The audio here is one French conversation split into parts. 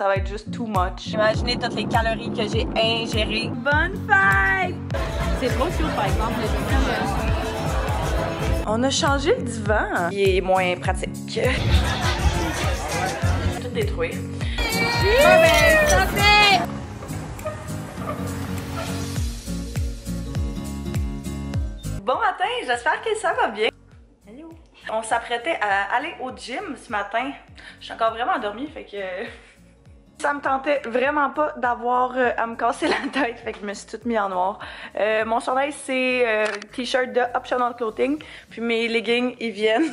Ça va être juste too much. Imaginez toutes les calories que j'ai ingérées. Bonne fête! C'est trop chaud par exemple. On a changé le divan. Il est moins pratique. Tout détruire. Bon matin, j'espère que ça va bien. Hello. On s'apprêtait à aller au gym ce matin. Je suis encore vraiment endormie, fait que ça me tentait vraiment pas d'avoir à me casser la tête, fait que je me suis toute mis en noir. Mon chandail c'est t-shirt de Optional Clothing, puis mes leggings ils viennent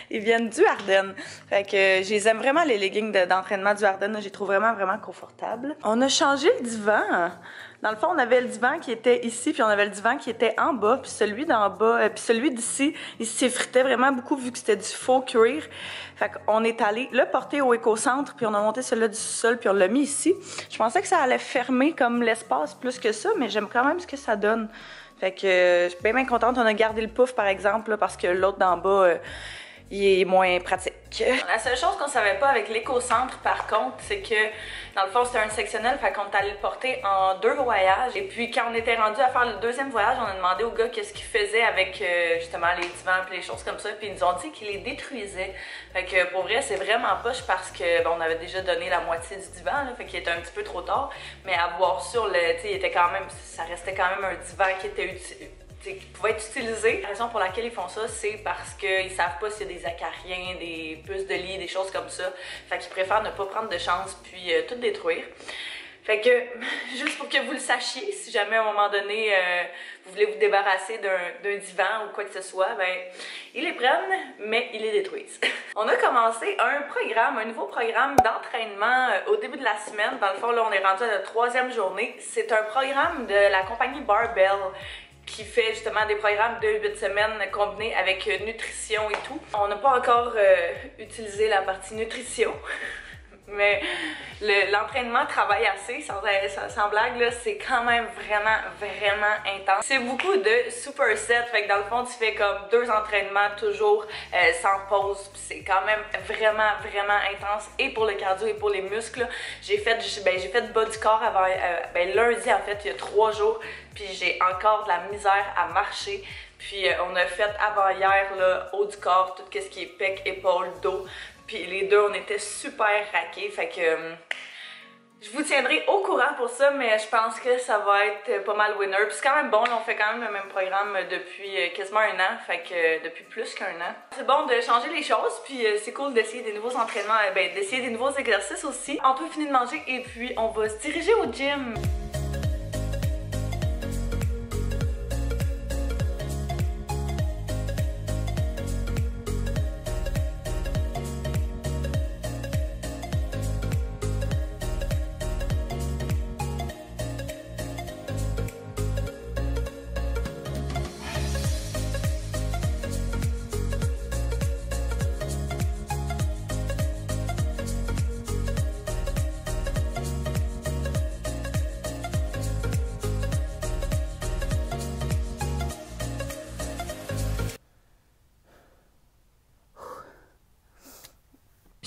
ils viennent du Ardennes. Fait que je les aime vraiment les leggings d'entraînement du Ardennes, je les trouve vraiment confortables. On a changé le divan. Dans le fond, on avait le divan qui était ici, puis on avait le divan qui était en bas, puis celui d'en bas, puis celui d'ici, il s'effritait vraiment beaucoup vu que c'était du faux cuir. Fait qu'on est allé le porter au éco-centre, puis on a monté celui-là du sol, puis on l'a mis ici. Je pensais que ça allait fermer comme l'espace plus que ça, mais j'aime quand même ce que ça donne. Fait que je suis bien contente. On a gardé le pouf, par exemple, là, parce que l'autre d'en bas, il est moins pratique. La seule chose qu'on savait pas avec l'éco-centre, par contre, c'est que dans le fond, c'était un sectionnel, fait qu'on est allé le porter en 2 voyages. Et puis, quand on était rendu à faire le 2e voyage, on a demandé au gars qu'est-ce qu'il faisait avec justement les divans et les choses comme ça. Puis, ils nous ont dit qu'il les détruisait. Fait que pour vrai, c'est vraiment poche parce que bon, on avait déjà donné la moitié du divan, là, fait qu'il était un petit peu trop tard. Mais à voir sur le, tu sais, il était quand même, ça restait quand même un divan qui était qui pouvait être utilisé. La raison pour laquelle ils font ça, c'est parce qu'ils savent pas s'il y a des acariens, des puces de lit, des choses comme ça. Fait qu'ils préfèrent ne pas prendre de chance puis tout détruire. Fait que, juste pour que vous le sachiez, si jamais à un moment donné vous voulez vous débarrasser d'un divan ou quoi que ce soit, ben ils les prennent, mais ils les détruisent. On a commencé un nouveau programme d'entraînement au début de la semaine. Dans le fond, là, on est rendu à la 3e journée. C'est un programme de la compagnie Barbell qui fait justement des programmes de 8 semaines combinés avec nutrition et tout. On n'a pas encore utilisé la partie nutrition, mais l'entraînement travaille assez, sans blague, là, c'est quand même vraiment intense. C'est beaucoup de supersets, fait que dans le fond, tu fais comme 2 entraînements toujours sans pause, puis c'est quand même vraiment intense, et pour le cardio et pour les muscles. J'ai fait bas du corps avant, lundi en fait, il y a 3 jours, puis j'ai encore de la misère à marcher. Puis on a fait avant hier, là, haut du corps, tout ce qui est pec, épaule, dos. Puis les deux, on était super raqués, fait que je vous tiendrai au courant pour ça, mais je pense que ça va être pas mal winner. Puis c'est quand même bon, là, on fait quand même le même programme depuis quasiment 1 an, fait que depuis plus qu'1 an. C'est bon de changer les choses, puis c'est cool d'essayer des nouveaux entraînements, d'essayer des nouveaux exercices aussi. Antoine finit de manger et puis on va se diriger au gym.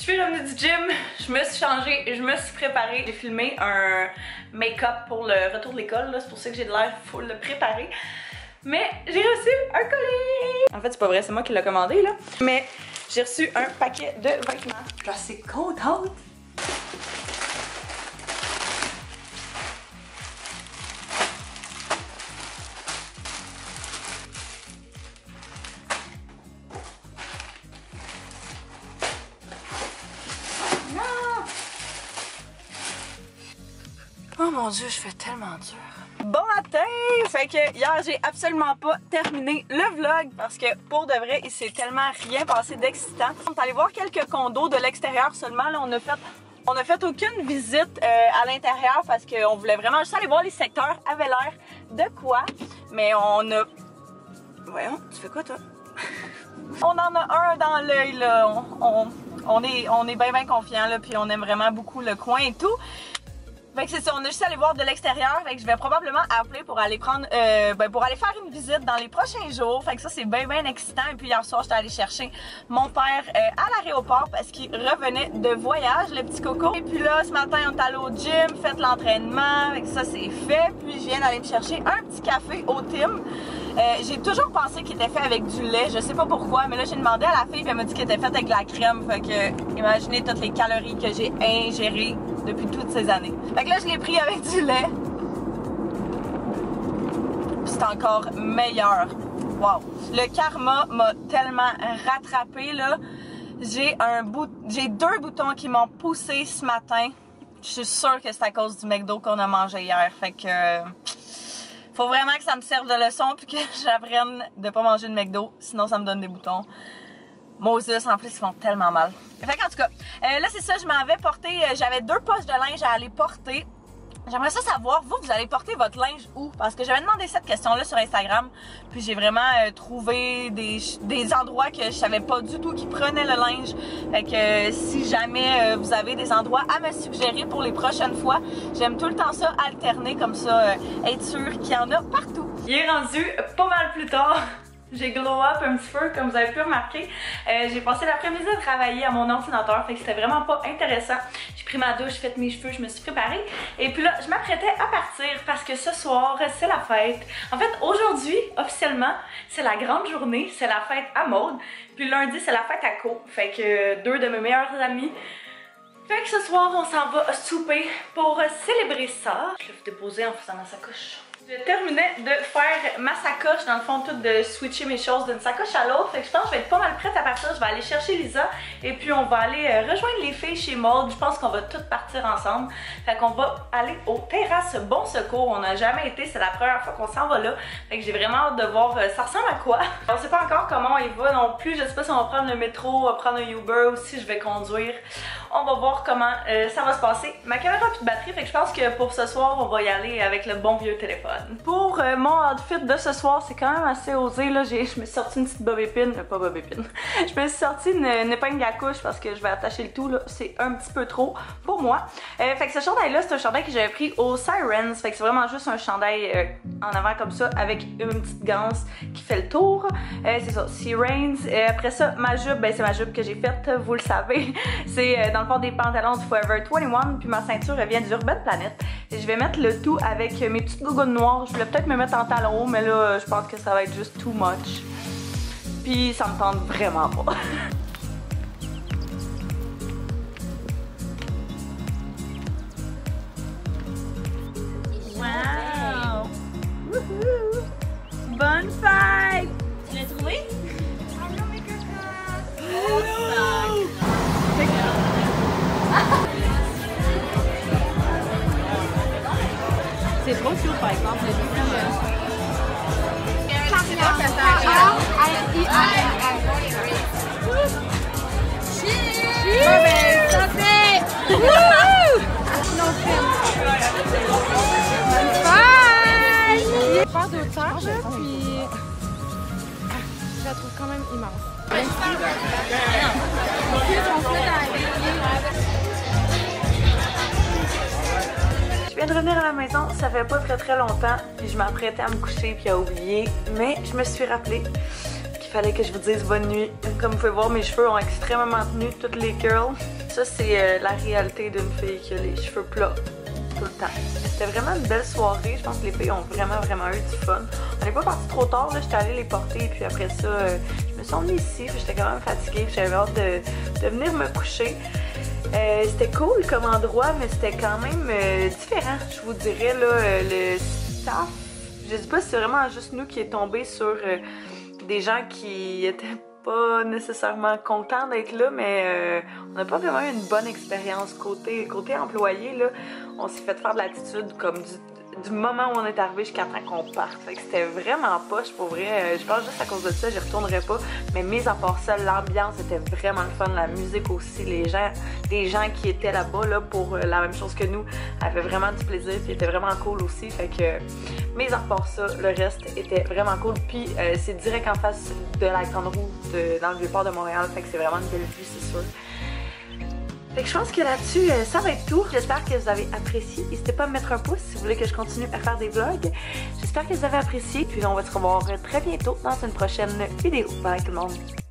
Je suis revenue du gym, je me suis changée, je me suis préparée. J'ai filmé un make-up pour le retour de l'école, c'est pour ça que j'ai de l'air full préparée. Mais j'ai reçu un colis! En fait, c'est pas vrai, c'est moi qui l'ai commandé, là. Mais j'ai reçu un paquet de vêtements. Je suis assez contente! Oh mon dieu, je fais tellement dur. Bon matin! Fait que hier, j'ai absolument pas terminé le vlog parce que pour de vrai, il s'est tellement rien passé d'excitant. On est allé voir quelques condos de l'extérieur seulement. Là, on a fait aucune visite à l'intérieur parce qu'on voulait vraiment juste aller voir les secteurs. Avait l'air de quoi? Mais on a... Voyons, tu fais quoi toi? On en a un dans l'œil là. On est bien confiant là, puis on aime vraiment beaucoup le coin et tout. Fait que c'est ça, on est juste allé voir de l'extérieur. Fait que je vais probablement appeler pour aller prendre, pour aller faire une visite dans les prochains jours. Fait que ça, c'est bien excitant. Et puis hier soir, j'étais allée chercher mon père à l'aéroport parce qu'il revenait de voyage, le petit coco. Et puis là, ce matin, on est allé au gym, fait l'entraînement. Fait que ça, c'est fait. Puis je viens d'aller me chercher un petit café au Tim. J'ai toujours pensé qu'il était fait avec du lait, je sais pas pourquoi, mais là j'ai demandé à la fille et elle m'a dit qu'il était fait avec de la crème, fait que imaginez toutes les calories que j'ai ingérées depuis toutes ces années. Fait que là je l'ai pris avec du lait. C'est encore meilleur. Wow! Le karma m'a tellement rattrapé là. J'ai deux boutons qui m'ont poussé ce matin. Je suis sûre que c'est à cause du McDo qu'on a mangé hier, fait que faut vraiment que ça me serve de leçon puis que j'apprenne de pas manger de McDo, sinon ça me donne des boutons. Moses, en plus, ils font tellement mal. Fait qu'en tout cas, là c'est ça, je m'en vais porter, j'avais 2 poches de linge à aller porter. J'aimerais ça savoir, vous allez porter votre linge où? Parce que j'avais demandé cette question-là sur Instagram, puis j'ai vraiment trouvé des endroits que je savais pas du tout qui prenaient le linge. Fait que si jamais vous avez des endroits à me suggérer pour les prochaines fois, j'aime tout le temps ça, alterner comme ça, être sûr qu'il y en a partout. Il est rendu pas mal plus tard. J'ai glow up un petit peu, comme vous avez pu remarquer. J'ai passé l'après-midi à travailler à mon ordinateur, fait que c'était vraiment pas intéressant. J'ai pris ma douche, fait mes cheveux, je me suis préparée. Et puis là, je m'apprêtais à partir parce que ce soir, c'est la fête. En fait, aujourd'hui, officiellement, c'est la grande journée, c'est la fête à Maude. Puis lundi, c'est la fête à Co. Fait que 2 de mes meilleurs amis. Fait que ce soir, on s'en va souper pour célébrer ça. Je l'ai déposé en faisant ma sacoche. Je terminais de faire ma sacoche, dans le fond, tout de switcher mes choses d'une sacoche à l'autre. Fait que je pense que je vais être pas mal prête à partir. Je vais aller chercher Lisa et puis on va aller rejoindre les filles chez Maude. Je pense qu'on va toutes partir ensemble. Fait qu'on va aller aux terrasses Bon Secours. On n'a jamais été, c'est la première fois qu'on s'en va là. Fait que j'ai vraiment hâte de voir ça ressemble à quoi. On sait pas encore comment on y va non plus. Je sais pas si on va prendre le métro, prendre un Uber ou si je vais conduire. On va voir comment ça va se passer. Ma caméra a plus de batterie, fait que je pense que pour ce soir, on va y aller avec le bon vieux téléphone. Pour mon outfit de ce soir, c'est quand même assez osé. Là, je me suis sorti une petite bob épine. Pas bob épine. Je me suis sorti une épingle à couche parce que je vais attacher le tout. C'est un petit peu trop pour moi. Fait que ce chandail-là, c'est un chandail que j'avais pris au Sirens. Fait que c'est vraiment juste un chandail en avant comme ça avec une petite ganse qui fait le tour. C'est ça, Sirens. Après ça, ma jupe, ben, c'est ma jupe que j'ai faite, vous le savez. C'est dans le fond des pantalons du Forever 21, puis ma ceinture elle vient d'Urban Planet. Et je vais mettre le tout avec mes petites gougounes noires. Je voulais peut-être me mettre en talons hauts, mais là, je pense que ça va être juste too much. Puis ça me tente vraiment pas. Wow! Woohoo! Bonne fête! Tu l'as trouvé? Allô mes cocos! Oh, sac! C'est trop chaud par exemple. Pas d'auteur, puis je la trouve quand même immense. Je viens de revenir à la maison, ça fait pas très longtemps, puis je m'apprêtais à me coucher puis à oublier, mais je me suis rappelé qu'il fallait que je vous dise bonne nuit. Comme vous pouvez voir, mes cheveux ont extrêmement tenu, toutes les curls. Ça, c'est la réalité d'une fille qui a les cheveux plats tout le temps. C'était vraiment une belle soirée, je pense que les filles ont vraiment eu du fun. On n'est pas parti trop tard, là, j'étais allée les porter, et puis après ça, je me suis emmenée ici, puis j'étais quand même fatiguée, puis j'avais hâte de venir me coucher. C'était cool comme endroit, mais c'était quand même différent, je vous dirais, là, le staff. Je sais pas si c'est vraiment juste nous qui est tombé sur des gens qui étaient pas nécessairement contents d'être là, mais on n'a pas vraiment eu une bonne expérience côté employé, là. On s'est fait faire de l'attitude comme du moment où on est arrivé jusqu'à temps qu'on parte. Fait que c'était vraiment poche pour vrai. Je pense juste à cause de ça, j'y retournerai pas. Mais mis à part ça, l'ambiance était vraiment le fun. La musique aussi, les gens qui étaient là-bas là, pour la même chose que nous avaient vraiment du plaisir puis étaient vraiment cool aussi. Fait que mis à part ça, le reste était vraiment cool. Puis c'est direct en face de la grande roue dans le Vieux-Port de Montréal. Fait que c'est vraiment une belle vue, c'est sûr. Fait que je pense que là-dessus, ça va être tout. J'espère que vous avez apprécié. N'hésitez pas à me mettre un pouce si vous voulez que je continue à faire des vlogs. J'espère que vous avez apprécié. Puis on va se revoir très bientôt dans une prochaine vidéo. Bye tout le monde!